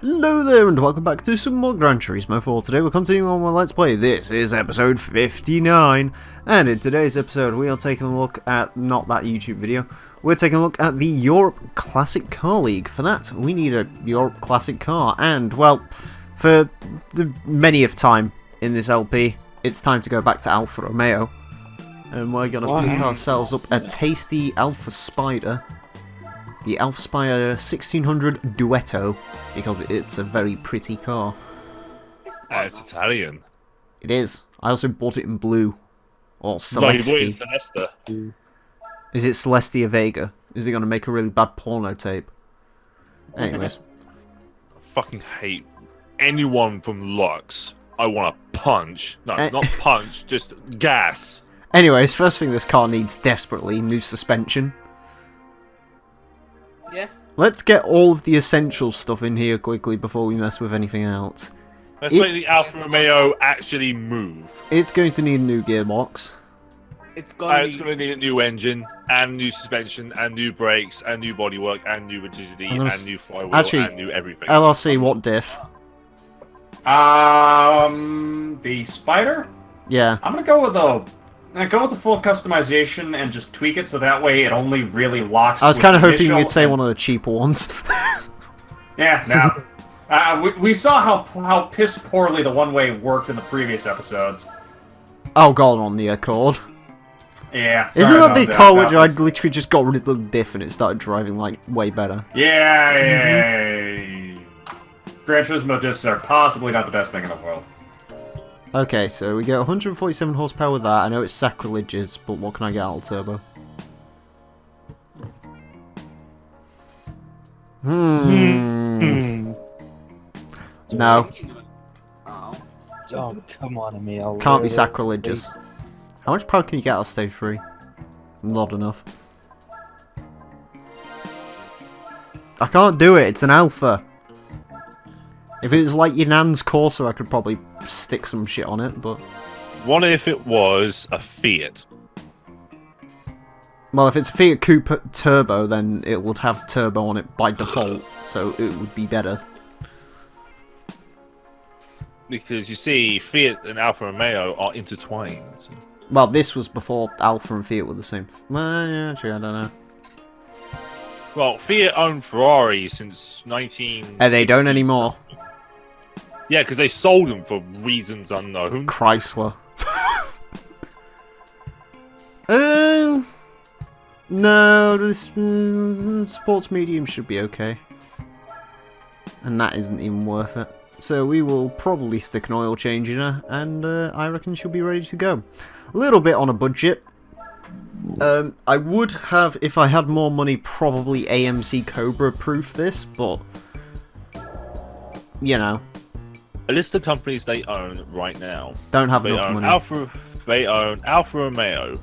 Hello there and welcome back to some more Gran Turismo 4. Today we're continuing on with Let's Play. This is episode 59, and in today's episode we are taking a look at, not that YouTube video, we're taking a look at the Europe Classic Car League. For that we need a Europe Classic car, and well, for the many of time in this LP, it's time to go back to Alfa Romeo. And we're going to pick ourselves up a tasty Alfa Spider. The Alfa Spider 1600 Duetto, because it's a very pretty car. It's Italian. It is. I also bought it in blue. Or Celeste. No, you bought it in Celeste. Is it Celestia Vega? Is it going to make a really bad porno tape? Anyways. I fucking hate anyone from Lux. I want to punch. No, not punch, just gas. Anyways, first thing this car needs desperately, new suspension. Yeah. Let's get all of the essential stuff in here quickly before we mess with anything else. Let's make the Alfa Romeo actually move. It's going to need a new gearbox. It's going to need a new engine, and new suspension, and new brakes, and new bodywork, and new rigidity, and new flywheel, and new everything. LRC, what diff? The Spider? Yeah. I'm gonna go with the full customization and just tweak it so that way it only really locks. I was kind of hoping you'd say one of the cheaper ones. Yeah, no. We saw how piss poorly the one-way worked in the previous episodes. Oh god, on the Accord. Yeah. Isn't that the car which I literally just got rid of the diff and it started driving like way better? Yeah. Gran Turismo diffs are possibly not the best thing in the world. Okay, so we get 147 horsepower with that. I know it's sacrilegious, but what can I get out of turbo? No. Oh, come on, Emile. Can't be sacrilegious. How much power can you get out of stage 3? Not enough. I can't do it, it's an Alpha. If it was like your Nan's Corsa, I could probably stick some shit on it, but... What if it was a Fiat? Well, if it's a Fiat Coupe Turbo, then it would have turbo on it by default, so it would be better. Because you see, Fiat and Alfa Romeo are intertwined. Well, this was before Alfa and Fiat were the same. Well, yeah, actually, I don't know. Well, Fiat owned Ferrari since 1960. And they don't anymore. Yeah, because they sold them for reasons unknown. Chrysler. No, this sports medium should be okay. And that isn't even worth it. So we will probably stick an oil change in her, and I reckon she'll be ready to go. A little bit on a budget. I would have, if I had more money, probably AMC Cobra proof this, but... You know. A list of companies they own right now. Don't have enough money. They own Alfa Romeo.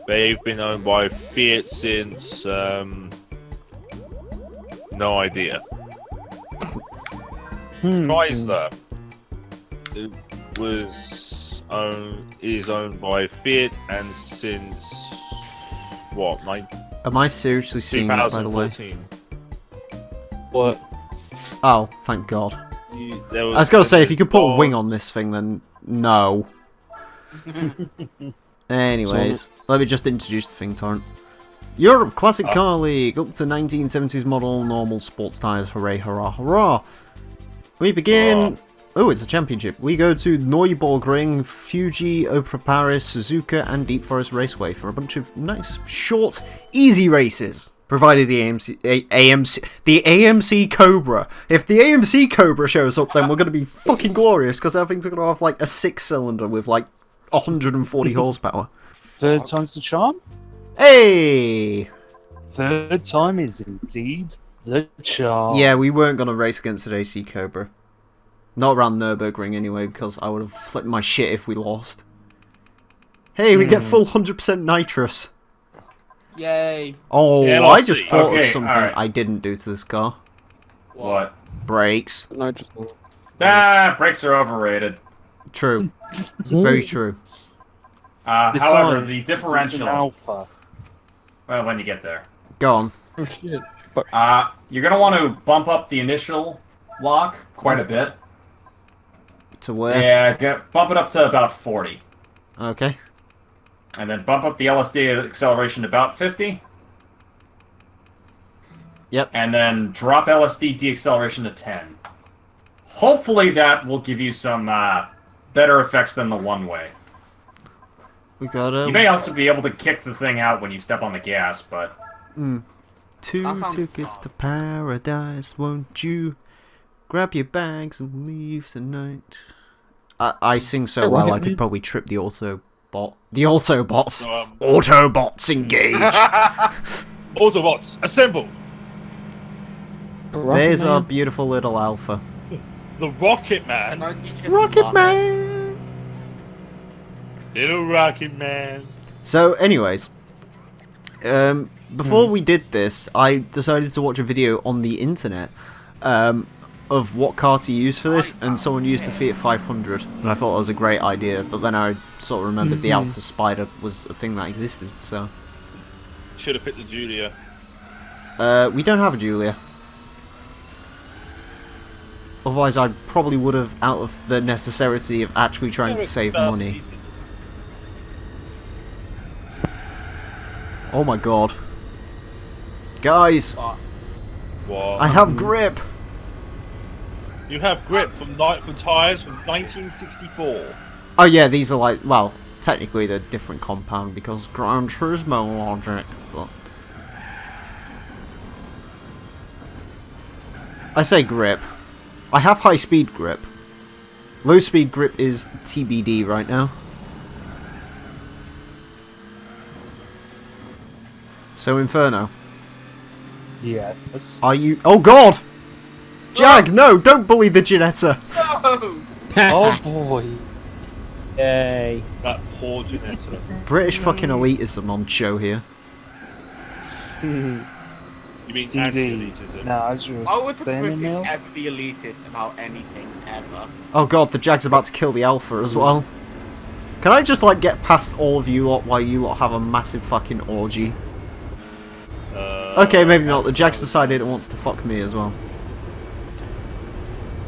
They've been owned by Fiat since no idea. Chrysler is owned by Fiat and since what? Am I seriously seeing that, by the way? 2014. What? Oh, thank God. I was gonna say, if you could put a wing on this thing, then no. Anyways, let me just introduce the thing, Torrent. Europe Classic Car League, up to 1970s model, normal sports tyres, hooray, hurrah, hurrah. We begin... Oh, it's a championship. We go to Nürburgring, Fuji, Opera Paris, Suzuka, and Deep Forest Raceway for a bunch of nice, short, easy races. Provided the AMC Cobra. If the AMC Cobra shows up, then we're going to be fucking glorious, because that thing's going to have like a 6-cylinder with like 140 horsepower. Third time's the charm? Hey! Third time is indeed the charm. Yeah, we weren't going to race against an AC Cobra. Not around Nürburgring anyway, because I would have flipped my shit if we lost. Hey, we get full 100% nitrous. Yay. Oh, yeah, I just thought of something right. I didn't do to this car. What? Brakes. Brakes are overrated. True. Very true. However, the differential... Alpha. Well, when you get there. Go on. Oh shit. You're going to want to bump up the initial lock quite a bit. To where? Yeah, bump it up to about 40. Okay. And then bump up the LSD acceleration to about 50. Yep. And then drop LSD deceleration to 10. Hopefully that will give you some better effects than the one-way. We got You may also be able to kick the thing out when you step on the gas, but... Two That sounds tickets to fun. paradise, won't you? Grab your bags and leave tonight. I sing so well I could probably trip the Autobot. The Autobots! Autobots engage! Autobots, assemble! There's our beautiful little Alpha. The Rocket Man. No, you just Rocket love it. Man! Little Rocket Man. So, anyways, before we did this, I decided to watch a video on the internet of what car to use for this, and someone used the Fiat 500, and I thought it was a great idea, but then I sort of remembered the Alfa Spider was a thing that existed, so... Should have picked the Julia. We don't have a Julia. Otherwise I probably would have, out of the necessity of actually trying to save money. Oh my god. Guys, What? I have grip! You have grip from tyres from 1964. Oh yeah, these are like, well, technically they're different compound because Gran Turismo logic, but... I say grip. I have high speed grip. Low speed grip is TBD right now. So Inferno, Yes. are you... Oh god! Jag, no! Don't bully the Ginetta! No! Oh boy. Yay. That poor Janetta. British fucking elitism on show here. You mean Indeed. anti-elitism? Now, as you Why were would the saying, British Emile, ever be elitist about anything, ever? Oh god, the Jag's about to kill the Alpha as well. Can I just like get past all of you lot while you lot have a massive fucking orgy? Okay, maybe not. The Jag's decided it wants to fuck me as well.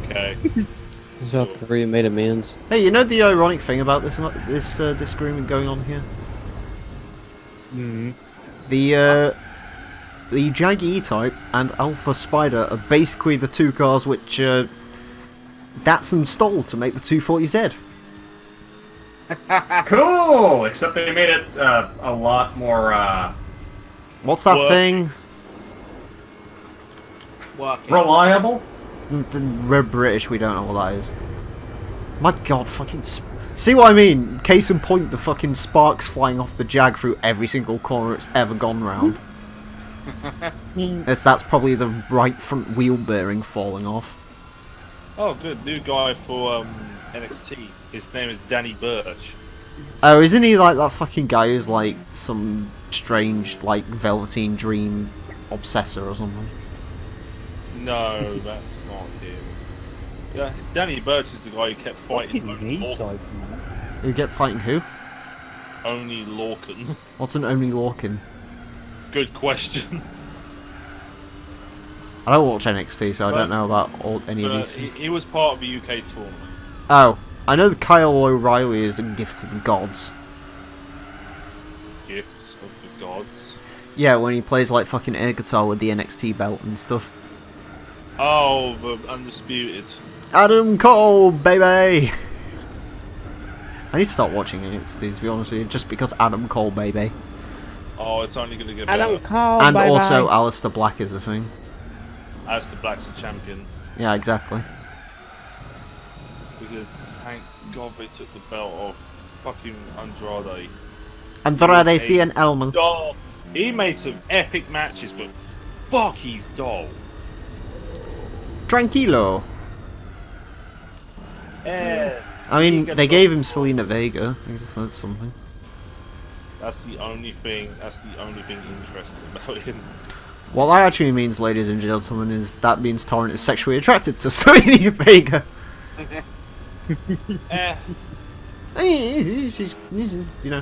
Okay. South Korea made amends. Hey, you know the ironic thing about this disagreement going on here? The Jag E-Type and Alpha Spider are basically the two cars which Datsun stole to make the 240Z. Cool! Except they made it a lot more, What's that What? thing? Working. reliable. We're British, we don't know what that is. My god, fucking... See what I mean? Case in point, the fucking sparks flying off the Jag through every single corner it's ever gone round. That's probably the right front wheel bearing falling off. Oh, good. New guy for NXT. His name is Danny Burch. Oh, isn't he like that fucking guy who's like some strange, like, Velveteen Dream obsessor or something? No, that's not him. Yeah, Danny Burch is the guy who kept fighting fucking only E-type, Lorcan. man. Who get fighting who? Only Lorcan. What's an Only Lorcan? Good question. I don't watch NXT, so I don't know about any of But these. he was part of the UK tournament. Oh, I know that Kyle O'Reilly is a gift to the gods. Gifts of the gods. Yeah, when he plays like fucking air guitar with the NXT belt and stuff. Oh, the Undisputed. Adam Cole, baby! I need to start watching NXT, to be honest with you, just because Adam Cole, baby. Oh, it's only going to get I better. don't call. And bye also, bye. Alistair Black is a thing. As the Black's a champion. Yeah, exactly. Because thank God they took the belt off fucking Andrade. Andrade Cien Elman. Dull. He made some epic matches, but fuck, he's dull. Tranquilo. I mean, they gave him Selena Vega. I guess that's something. That's the only thing interesting about him. What that actually means, ladies and gentlemen, is that means Torrent is sexually attracted to Selena Vega. Eh, She's, you know,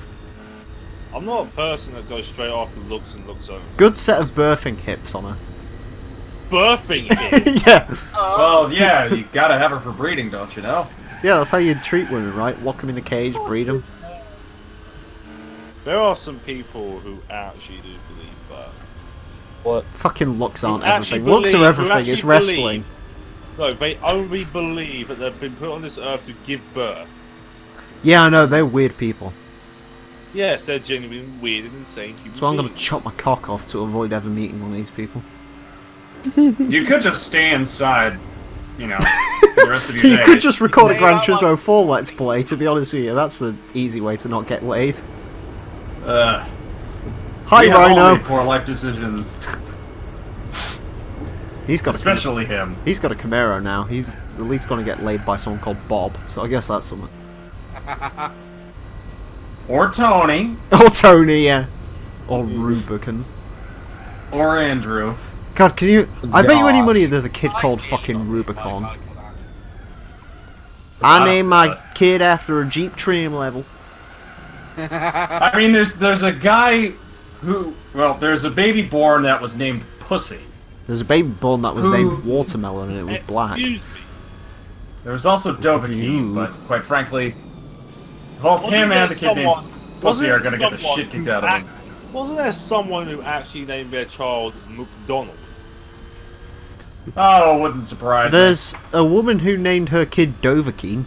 I'm not a person that goes straight after looks and looks only. good set of birthing hips on her. birthing it. Yeah. Well, yeah, you gotta have her for breeding, don't you know? Yeah, that's how you treat women, right? Lock them in a cage, breed them. There are some people who actually do believe that. What? Fucking looks aren't Who actually everything. Looks are believe- who everything, actually it's wrestling. No, they only believe that they've been put on this earth to give birth. Yeah, I know, they're weird people. Yes, they're genuinely weird and insane human So I'm gonna beings. chop my cock off to avoid ever meeting one of these people. You could just stay inside, you know, for the rest of your You days. could just record a They Gran are Turismo like- 4 Let's Play, to be honest with you. That's the easy way to not get laid. Hi, we have all Rhino! made poor life decisions, He's got especially him. He's got a Camaro now. He's at least gonna get laid by someone called Bob, so I guess that's something. Or Tony, Or Tony, yeah. Or Rubicon. or Andrew. God, can you... I bet you any Josh. money there's a kid called fucking Rubicon. I named my kid after a Jeep trim level. I mean, there's a guy who, well, there's a baby born that was named Pussy. There's a baby born that was Who- named Watermelon and it was black. Excuse me. There was also you. Dovahkiin, but quite frankly, both him and the kid named Pussy are gonna get the shit kicked out of them. Wasn't there someone who actually named their child McDonald? Oh, it wouldn't surprise me. There's a woman who named her kid Dovahkiin,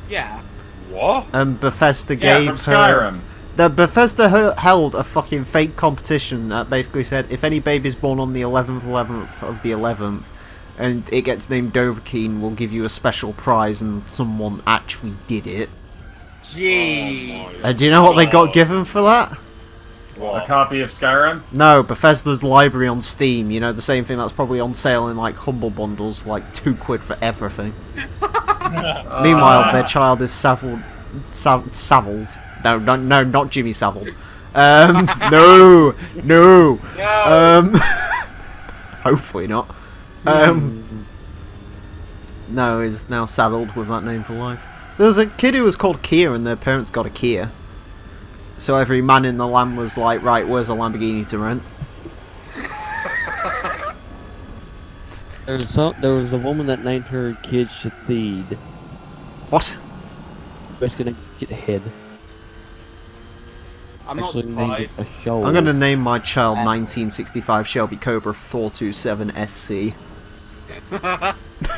Yeah. What? and Bethesda Yeah, gave from her... Skyrim. The Bethesda held a fucking fake competition that basically said if any baby's born on the 11th of the 11th and it gets named Dovahkiin, we'll give you a special prize, and someone actually did it. Gee. Do you know what they got given for that? A copy of Skyrim? No, Bethesda's library on Steam, you know, the same thing that's probably on sale in like Humble Bundles for like £2 for everything. Meanwhile, their child is Savilled. No, not Jimmy Savile. No. Hopefully not. No, is now saddled with that name for life. There was a kid who was called Kia, and their parents got a Kia. So every man in the land was like, right, where's a Lamborghini to rent? There was a woman that named her kid Shathid. What? Just gonna get ahead. I'm not Actually named it surprised. a show. I'm gonna name my child 1965 Shelby Cobra 427 SC.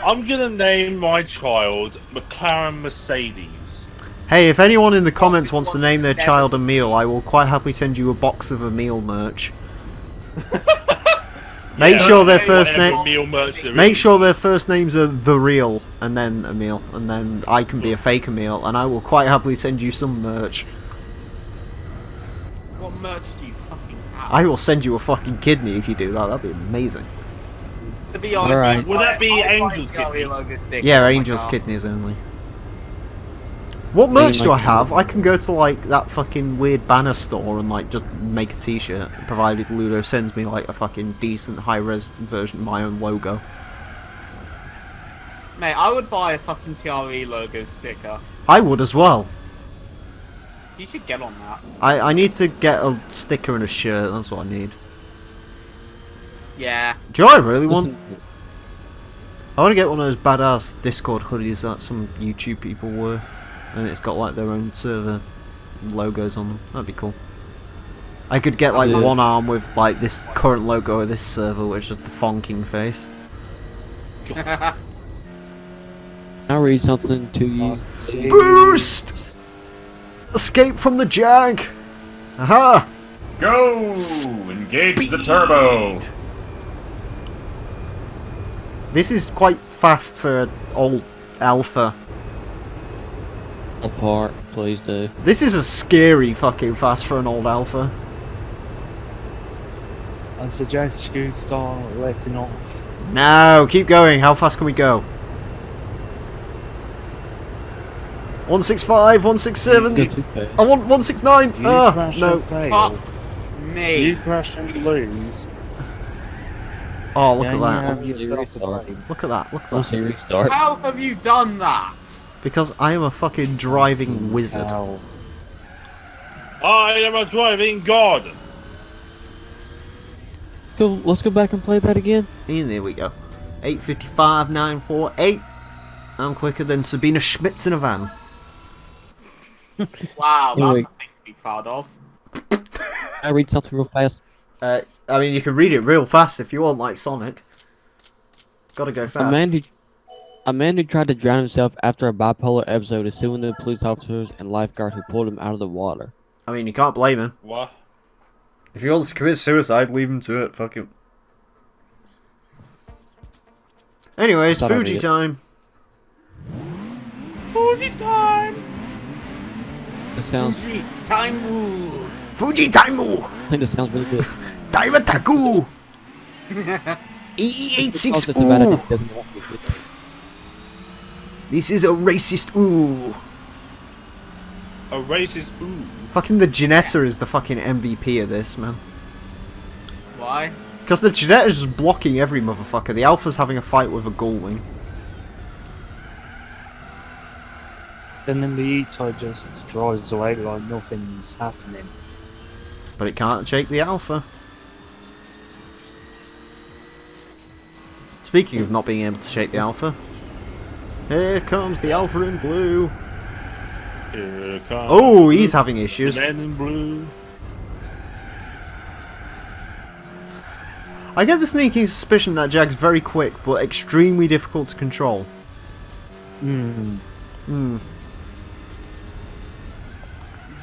I'm gonna name my child McLaren Mercedes. Hey, if anyone in the comments wants to name their child Emile, I will quite happily send you a box of Emile merch. Make Yeah, sure their whatever first name. meal merch there Make is. sure their first names are the real, and then Emile, and then I can be a fake Emile, and I will quite happily send you some merch. What merch do you fucking have? I will send you a fucking kidney if you do that. That'd be amazing. To be honest, Alright. I'd Would that be buy a Angel's Skyrim kidney? logo sticker Yeah, on my Angel's car. kidneys only. What merch do I have? I can go to like that fucking weird banner store and like just make a t-shirt, provided Ludo sends me like a fucking decent high-res version of my own logo. Mate, I would buy a fucking TRE logo sticker. I would as well. You should get on that. I need to get a sticker and a shirt, that's what I need. Yeah. Do you know what I really want? Listen, I want to get one of those badass Discord hoodies that some YouTube people wear. And it's got like their own server logos on them. That'd be cool. I could get like Yeah. one arm with like this current logo of this server, which is the fonking face. I'll read something to you. Boost! Escape from the jag! Aha! Go! Engage the turbo! This is quite fast for an old Alpha. Apart, please do. This is a scary fucking fast for an old Alpha. I suggest you start letting off. No, keep going. How fast can we go? 165, 167. Go too fast. I want 169. If you Ah, crash no. and fail, Fuck if me. you crash and lose, Oh, look then at you that. have yourself to blame. Look at that. Look at I'll that. say restart. How have you done that? Because I am a fucking driving wizard. Ow. I am a driving god. Let's go back and play that again. And there we go. 8:55.948. I'm quicker than Sabina Schmitz in a van. Wow, that's Anyway. a thing to be proud of. Can I read something real fast? I mean, you can read it real fast if you want, like Sonic. Gotta go fast. A man who tried to drown himself after a bipolar episode is suing the police officers and lifeguard who pulled him out of the water. I mean, you can't blame him. What? If he wants to commit suicide, leave him to it. Fuck him. Anyways, Thought I'd Fuji read it. time. Fuji time! This sounds. Fuji time! Fuji Taimu! I think this sounds really good. Daimataku! Oh, EE86 just about ooh! it doesn't want me to. This is a racist ooh! A racist ooh. Fucking the Ginetta is the fucking MVP of this, man. Why? Because the Ginetta's just blocking every motherfucker. The Alpha's having a fight with a Gullwing. And then the E-Type just drives away like nothing's happening. But it can't shake the Alpha. Speaking of not being able to shake the Alpha, here comes the Alpha in blue. Here comes Oh, he's having issues. the man in blue. I get the sneaking suspicion that Jag's very quick, but extremely difficult to control. Hmm.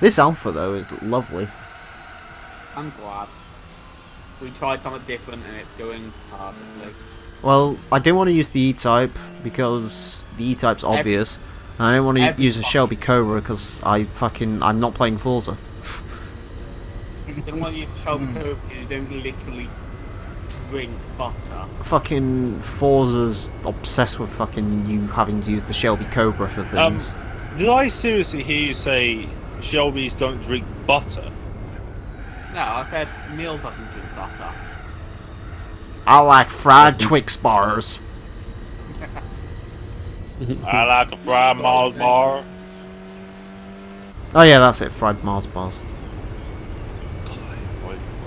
This Alpha, though, is lovely. I'm glad. We tried something different and it's going perfectly. Well, I didn't want to use the E-Type because the E-Type's obvious. And I didn't want to use a Shelby Cobra because I'm not playing Forza. Didn't want you to show me because you don't literally drink butter. Fucking Forza's obsessed with fucking you having to use the Shelby Cobra for things. Did I seriously hear you say Shelbys don't drink butter? No, I said Neil doesn't drink butter. I like fried Twix bars. I like a fried Mars bar. Oh yeah, that's it, fried Mars bars.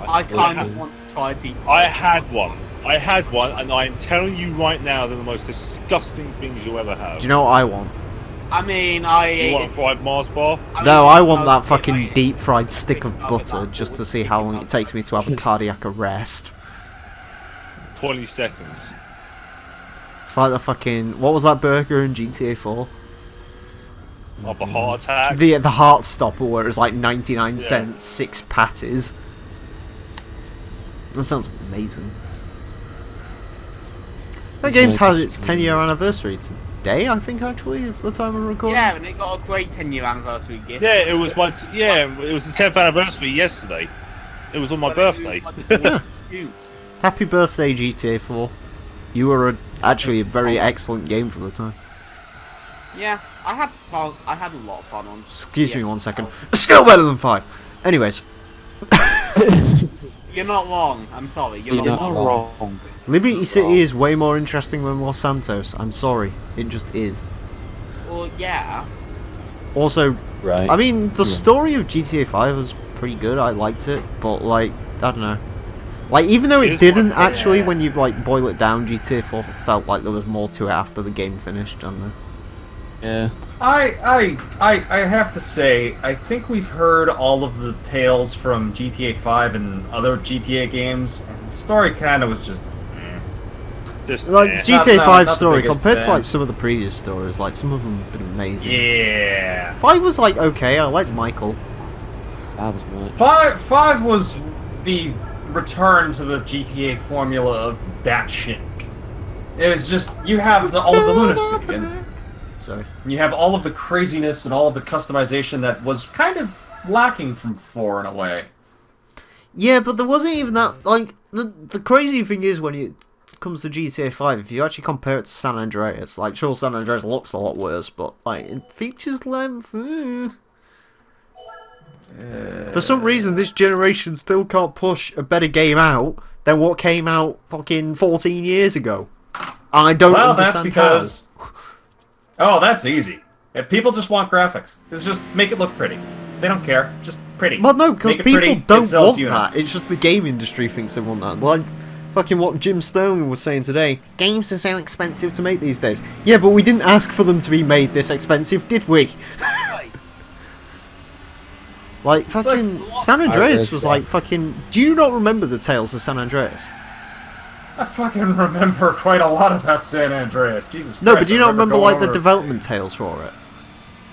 I kind of want to try deep. I had one, and I'm telling you right now, they're the most disgusting things you'll ever have. Do you know what I want? I mean, You I want a fried Mars bar? No, I want that fucking deep fried stick of butter just to see how long it takes me to have a cardiac arrest. 20 seconds. It's like the fucking... What was that burger in GTA 4? Of a heart attack. The heart stopper where it was like 99 Yeah. cents, 6 patties. That sounds amazing. That game's had its 10-year anniversary today, I think, actually, at the time of recording. Yeah, and it got a great 10-year anniversary gift. Yeah, it was my it was the 10th anniversary yesterday. It was on my birthday. Happy birthday, GTA 4. You were actually a very excellent game for the time. Yeah, I had fun. I had a lot of fun on. Excuse me 1 second. Still better than 5. Anyways, You're not wrong. I'm sorry. You're You're not not wrong. Wrong. Liberty City is way more interesting than Los Santos. I'm sorry. It just is. Well, yeah. Also, Right. I mean, the story of GTA 5 was pretty good. I liked it, but like, I don't know. Like, even though it Here's didn't what- actually, when you like boil it down, GTA 4 felt like there was more to it after the game finished. I don't know. Yeah. I have to say, I think we've heard all of the tales from GTA 5 and other GTA games, and the story kind of was just... Just Like GTA not 5 the story biggest compared to fan. like some of the previous stories, like some of them have been amazing. Yeah. 5 was like okay. I liked Michael. That was much. Five was the return to the GTA formula of batshit. It was just, you have all of the lunacy, and Sorry. you have all of the craziness and all of the customization that was kind of lacking from 4 in a way. Yeah, but there wasn't even that. Like the crazy thing is when it comes to GTA 5, if you actually compare it to San Andreas, like sure San Andreas looks a lot worse, but like in features length. For some reason, this generation still can't push a better game out than what came out fucking 14 years ago. I don't Well, understand that's because... Oh, that's easy. People just want graphics. It's just make it look pretty. They don't care. Just pretty. Well, no, because Make it people pretty, it don't sells want units. that. It's just the game industry thinks they want that. Like, fucking what Jim Sterling was saying today. Games are so expensive to make these days. Yeah, but we didn't ask for them to be made this expensive, did we? Like, fucking San Andreas was like fucking... Do you not remember the Tales of San Andreas? I fucking remember quite a lot about San Andreas. Jesus Christ. No, but do you not remember, like, the going over- development tales for it?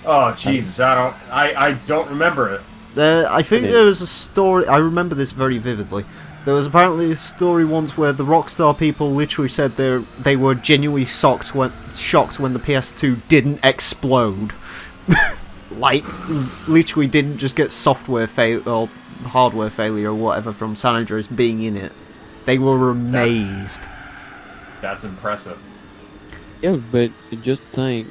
Oh, Jesus, I don't remember it. I think there was a story... I remember this very vividly. There was apparently a story once where the Rockstar people literally said they were genuinely shocked when the PS2 didn't explode. Like, literally didn't just get software fail or hardware failure or whatever from San Andreas being in it. They were amazed. That's impressive. Yeah, but just think,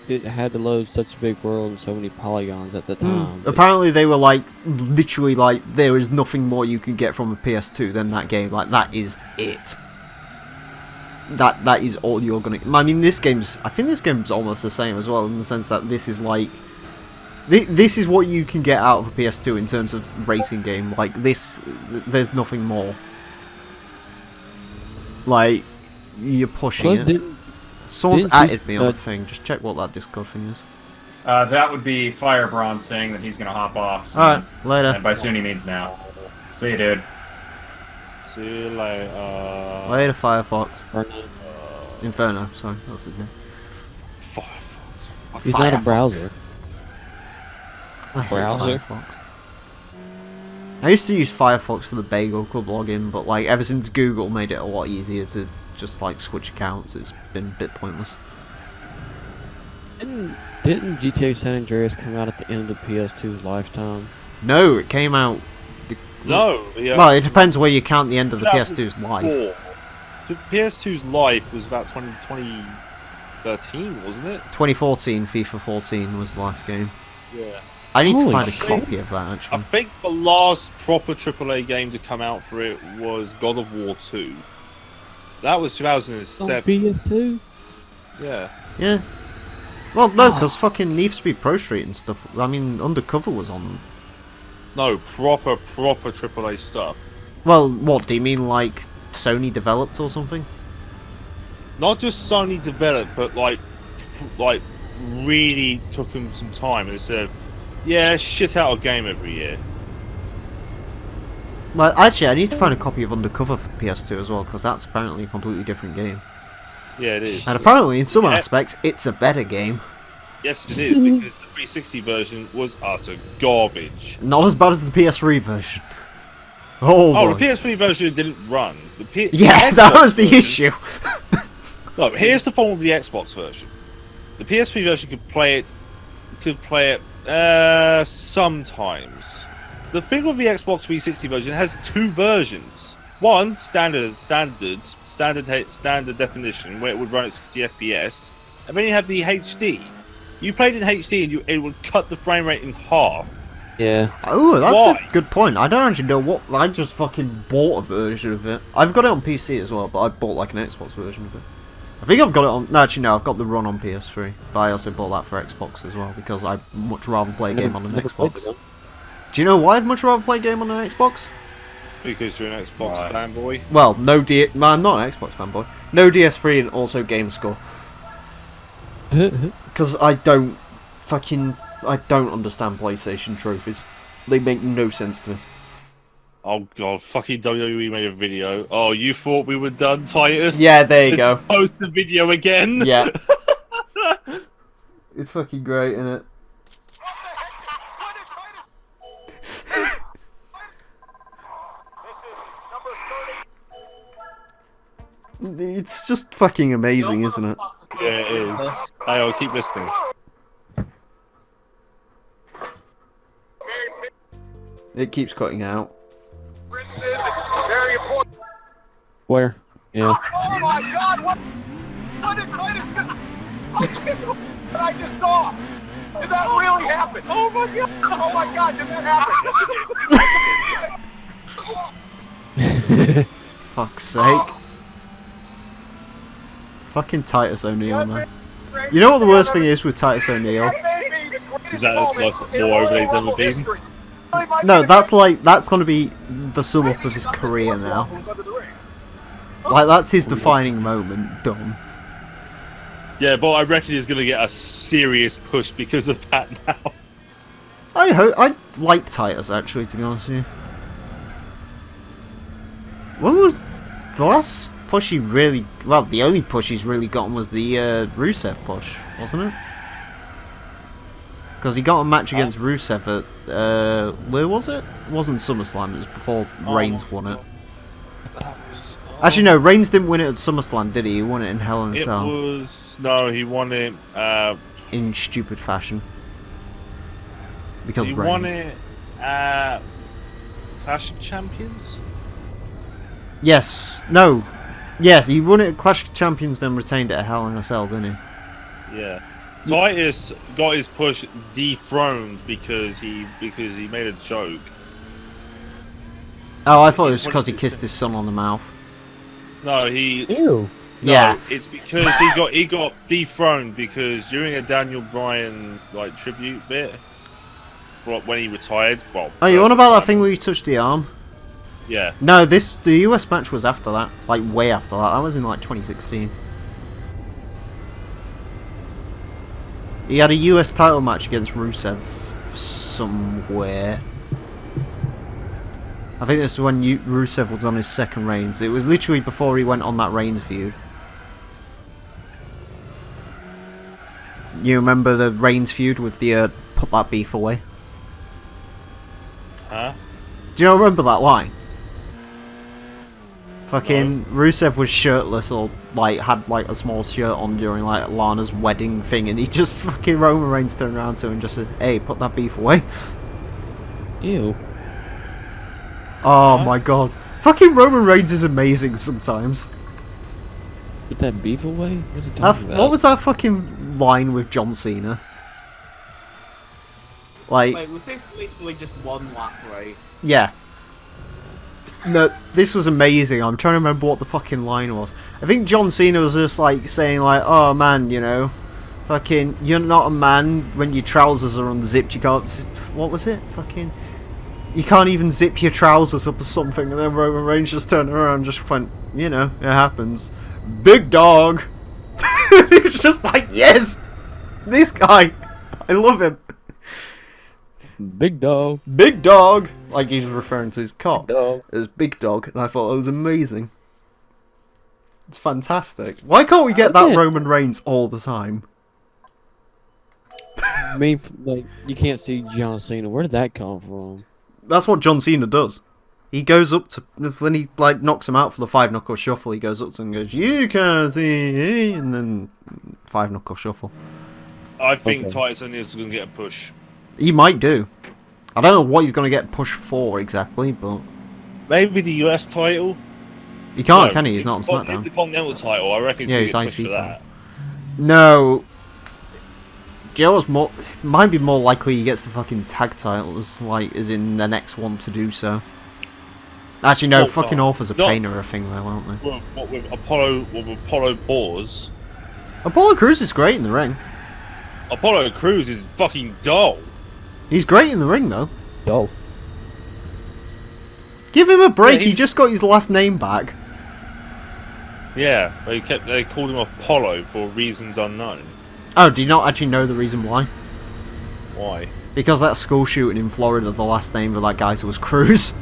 it had to load such a big world and so many polygons at the time. but- Apparently they were like, literally like, there is nothing more you can get from a PS2 than that game. Like, that is it. That is all you're gonna... I mean, I think this game's almost the same as well, in the sense that this is like... This is what you can get out of a PS2 in terms of racing game. Like, this... There's nothing more. Like, you're pushing Plus, it. Someone's didn't you- added me on the thing. Just check what that Discord thing is. That would be Firebrand saying that he's gonna hop off soon. Alright, later. And by soon he means now. See you, dude. See you later. Later, Firefox. Burn- Inferno, sorry, that's his name. Firefox. He's not a browser. I hate Browser? Firefox. I used to use Firefox for the Bagel Club login, but like ever since Google made it a lot easier to just like switch accounts, it's been a bit pointless. Didn't GTA San Andreas come out at the end of the PS2's lifetime? No, it came out. No. Yeah. Well, it depends where you count the end of the 2004. PS2's life. The PS2's life was about 2013, wasn't it? 2014, FIFA 14 was the last game. Yeah. I need to Holy find a shit. copy of that I actually. think the last proper AAA game to come out for it was God of War 2. That was On 2007. PS2? Yeah. Yeah. Well, no, because fucking Need for Speed Pro Street and stuff. I mean, Undercover was on them. No, proper AAA stuff. Well, what do you mean, like Sony developed or something? Not just Sony developed, but like really took them some time and said, yeah, shit out a game every year. Well, actually, I need to find a copy of Undercover for PS2 as well, because that's apparently a completely different game. Yeah, it is. And apparently, in some Yeah. aspects, it's a better game. Yes, it is, because the 360 version was utter garbage. Not as bad as the PS3 version. Oh, Oh, boy. the PS3 version didn't run. Yeah, the that Xbox was the version- issue. No, here's the problem with the Xbox version. The PS3 version could play it sometimes. The thing with the Xbox 360 version, it has two versions. One standard definition, where it would run at 60 FPS, and then you have the HD. You played in HD, and it would cut the frame rate in half. Yeah. Oh, that's Why? a good point. I don't actually know what... I just fucking bought a version of it. I've got it on PC as well, but I bought like an Xbox version of it. I think I've got it on... No, actually, no, I've got the run on PS3. But I also bought that for Xbox as well, because I'd much rather play a game on an Never played Xbox. it. Do you know why I'd much rather play a game on an Xbox? Because you're an Xbox Right. fanboy. Well, no I'm not an Xbox fanboy. No DS3 and also GameScore. Because I don't understand PlayStation trophies. They make no sense to me. Oh god, fucking WWE made a video. Oh, you thought we were done, Titus? Yeah, there you Let's go. just post the video again. Yeah. It's fucking great, isn't it? It's just fucking amazing, isn't it? Yeah, it is. I'll keep listening. It keeps cutting out. Where? Yeah. Oh my God! What did Titus just? I can't believe what I just saw. Did that really happen? Oh my God! Oh my God! Did that happen? Fuck's sake. Fucking Titus O'Neil, man. You know what the worst thing is with Titus O'Neil? Is that as nice more over than he's ever been? No, that's gonna be the sum up of his career now. Like, that's his defining moment. Done. Yeah, but I reckon he's gonna get a serious push because of that now. I like Titus, actually, to be honest with you. When was the last push he really... Well, the only push he's really gotten was the Rusev push, wasn't it? Because he got a match against Rusev at... where was it? It wasn't SummerSlam, it was before Reigns won it. Actually, no, Reigns didn't win it at SummerSlam, did he? He won it in Hell in a Cell. It was... No, he won it... in stupid fashion. Because he Reigns. won it at... Clash of Champions? Yes. No. Yes, he won it at Clash of Champions, then retained it at Hell in a Cell, didn't he? Yeah. Titus got his push dethroned because he made a joke. Oh, I thought it was because he kissed his son on the mouth. No, he... Ew. No, Yeah. it's because he got dethroned because during a Daniel Bryan like tribute bit, when he retired. Well, Oh, you on about that thing where you touched the arm? Yeah. No, the US match was after that, like way after that. That was in like 2016. He had a US title match against Rusev somewhere. I think this is when Rusev was on his second reigns. It was literally before he went on that Reigns feud. You remember the Reigns feud with the put that beef away? Huh? Do you not remember that line? Fucking Rusev was shirtless or like had like a small shirt on during like Lana's wedding thing, and he just fucking Roman Reigns turned around to him and just said, "Hey, put that beef away." Ew. Oh my god. Fucking Roman Reigns is amazing sometimes. Put that beef away? What's he talking about? What was that fucking line with John Cena? Like, Wait, was this literally just one lap race? yeah. No, this was amazing. I'm trying to remember what the fucking line was. I think John Cena was just like saying like, "Oh man, you know, fucking, you're not a man when your trousers are unzipped. You can't. What was it? Fucking, you can't even zip your trousers up or something." And then Roman Reigns just turned around and just went, "You know, it happens. Big dog." It was just like, yes, this guy, I love him. Big dog. Big dog, like he's referring to his cock Dog. as big dog, and I thought it was amazing. It's fantastic. Why can't we get that Yeah. Roman Reigns all the time? I mean, like, you can't see John Cena. Where did that come from? That's what John Cena does. He goes up to, when he like knocks him out for the 5-knuckle shuffle, he goes up to him and goes, "You can't see me," and then 5-knuckle shuffle. I think Okay. Titus O'Neil's going to get a push. He might do. I don't know what he's going to get pushed for exactly, but Maybe the US title. he can't, No, can he? He's not on The SmackDown. Continental title. I reckon Yeah, he's he's going to get pushed IC for title. that. No. Joe's more, might be more likely he gets the fucking tag titles, like, as in the next one to do so. Actually, no, Well, fucking Authors of no. Pain are a thing though, aren't they? What with Apollo Boars? Apollo Crews is great in the ring. Apollo Crews is fucking dull. He's great in the ring though. Dog. Give him a break, Yeah, he he's- just got his last name back. Yeah, they called him Apollo for reasons unknown. Oh, do you not actually know the reason why? Why? Because that school shooting in Florida, the last name of that guy was Cruz.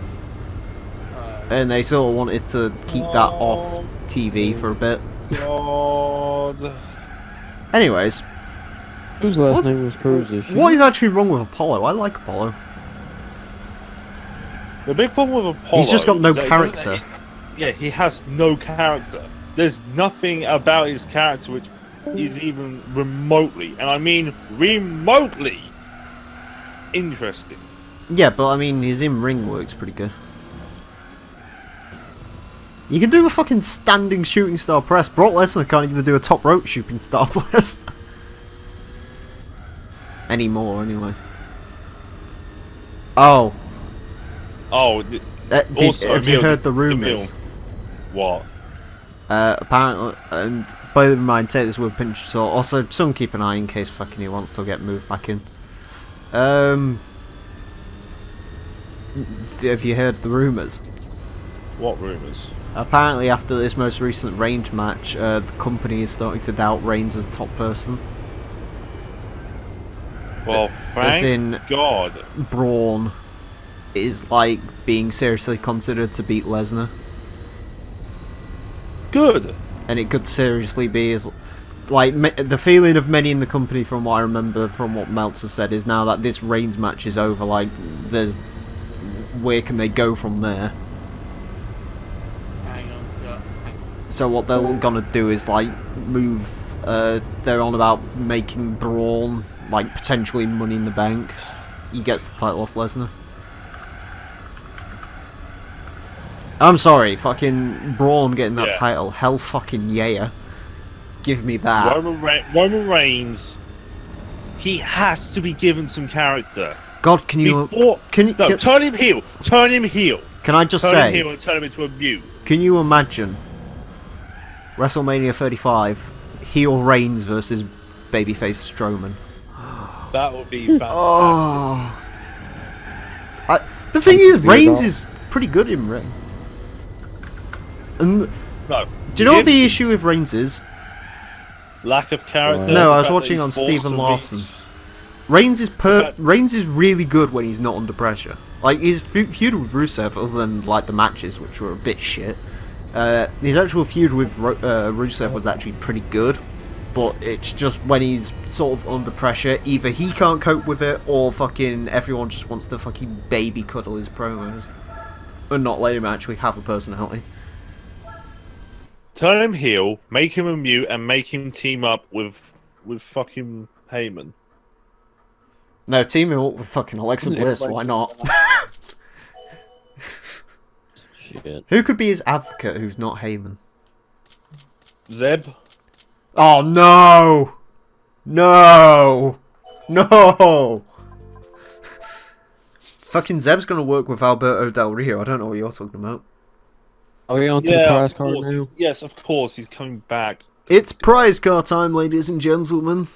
And they sort of wanted to keep that off TV for a bit. God. Anyways, Whose last What's- name was Cruz this year? what is actually wrong with Apollo? I like Apollo. The big problem with Apollo. He's just got no is that he doesn't- character. Yeah, he has no character. There's nothing about his character which is even remotely, and I mean remotely, interesting. Yeah, but I mean, his in-ring work's pretty good. You can do a fucking standing shooting star press. Brock Lesnar can't even do a top rope shooting star press. Anymore, anyway. Oh. Oh, Have you heard the rumours? What? Apparently, and bear in mind, take this with a pinch of salt. Also, some keep an eye in case fucking he wants to get moved back in. have you heard the rumours? What rumours? Apparently, after this most recent Reigns match, the company is starting to doubt Reigns as top person. Well, As thank in, God. Braun is like being seriously considered to beat Lesnar, Good. and it could seriously be as like the feeling of many in the company, from what I remember from what Meltzer said, is now that this Reigns match is over. Like, there's where can they go from there? Hang on, yeah, hang on. So what they're gonna do is like move. They're on about making Braun like potentially Money in the Bank. He gets the title off Lesnar. I'm sorry, fucking Braun getting that Yeah. title. Hell fucking yeah. Give me that. Roman Reigns, he has to be given some character. God, can you Before, can you no, can, turn him heel. Turn him heel. can I just Turn him say? heel and turn him into a mute. Can you imagine WrestleMania 35 heel Reigns versus babyface Strowman? That would be fantastic. Oh. The thing is, Reigns is pretty good in ring. And No. do you know what the issue with Reigns is? Lack of character. No, the I was fact watching that on he's forced Stephen to Larson. reach- Reigns is really good when he's not under pressure. Like, his feud with Rusev, other than like the matches, which were a bit shit, his actual feud with Rusev was actually pretty good. But it's just when he's sort of under pressure, either he can't cope with it, or fucking everyone just wants to fucking baby cuddle his promos, and not let him actually have a personality. Turn him heel, make him a mute, and make him team up with fucking Heyman. No, team him up with fucking Alexa Isn't it Bliss, like- why not? Shit. Who could be his advocate who's not Heyman? Zeb. Oh no! No! No! Fucking Zeb's gonna work with Alberto Del Rio, I don't know what you're talking about. Are we on to the Yeah, prize of card course. now? Yes, of course. He's coming back. It's prize car time, ladies and gentlemen.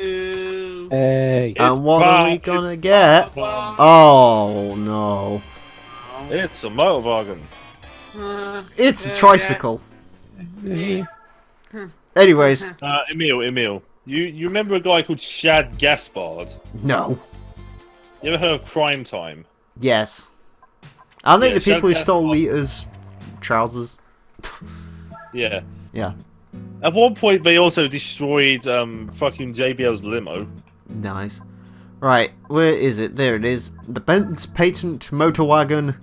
Ooh. Hey. And what are we back, gonna it's get? back. Oh no. It's a Motorwagen. It's a Yeah, tricycle. Anyways, Emile. You remember a guy called Shad Gaspard? no. You ever heard of Crime Time? Yes. Aren't they Yeah, the people who Shad stole Gaspard. Lita's trousers? Yeah. Yeah. At one point, they also destroyed fucking JBL's limo. Nice. Right, where is it? There it is. The Benz Patent Motorwagen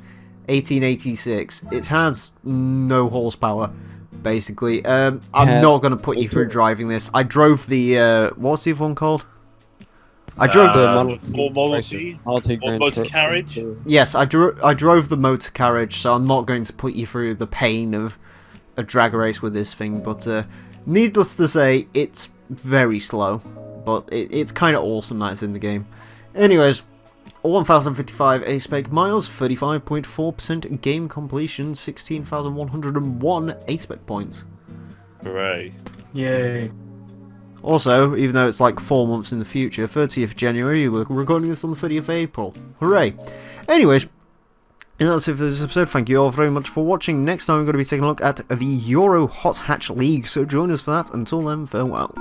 1886. It has no horsepower, basically. I'm Has not going to put you through driving this. I drove the, what's the other one called? I drove Model G. Motor carriage. Yes, I drove the motor carriage, so I'm not going to put you through the pain of a drag race with this thing, but needless to say, it's very slow, but it's kind of awesome that it's in the game. Anyways, 1,055 A-Spec miles, 35.4% game completion, 16,101 A-Spec points. Hooray. Yay. Also, even though it's like 4 months in the future, 30th January, we're recording this on the 30th April. Hooray! Anyways, and that's it for this episode. Thank you all very much for watching. Next time we're going to be taking a look at the Euro Hot Hatch League, so join us for that. Until then, farewell.